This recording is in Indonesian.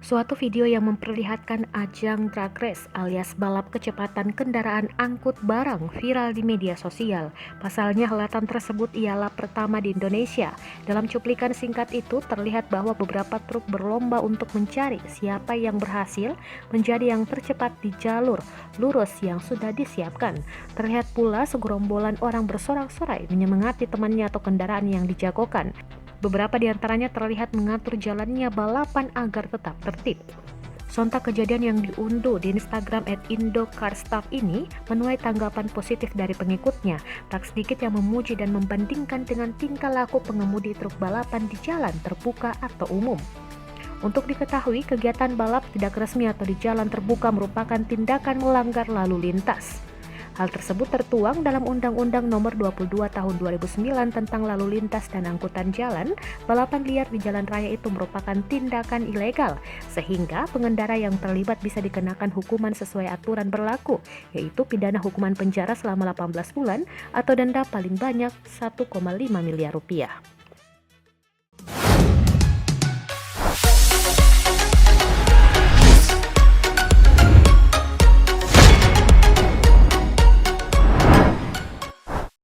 Suatu video yang memperlihatkan ajang drag race alias balap kecepatan kendaraan angkut barang viral di media sosial. Pasalnya helatan tersebut ialah pertama di Indonesia. Dalam cuplikan singkat itu terlihat bahwa beberapa truk berlomba untuk mencari siapa yang berhasil menjadi yang tercepat di jalur lurus yang sudah disiapkan. Terlihat pula segerombolan orang bersorak-sorai menyemangati temannya atau kendaraan yang dijagokan. Beberapa di antaranya terlihat mengatur jalannya balapan agar tetap tertib. Sontak kejadian yang diunduh di Instagram @indocarstuff ini menuai tanggapan positif dari pengikutnya. Tak sedikit yang memuji dan membandingkan dengan tingkah laku pengemudi truk balapan di jalan terbuka atau umum. Untuk diketahui, kegiatan balap tidak resmi atau di jalan terbuka merupakan tindakan melanggar lalu lintas. Hal tersebut tertuang dalam Undang-Undang Nomor 22 Tahun 2009 tentang Lalu Lintas dan Angkutan Jalan. Balapan liar di jalan raya itu merupakan tindakan ilegal, sehingga pengendara yang terlibat bisa dikenakan hukuman sesuai aturan berlaku, yaitu pidana hukuman penjara selama 18 bulan atau denda paling banyak 1,5 miliar rupiah.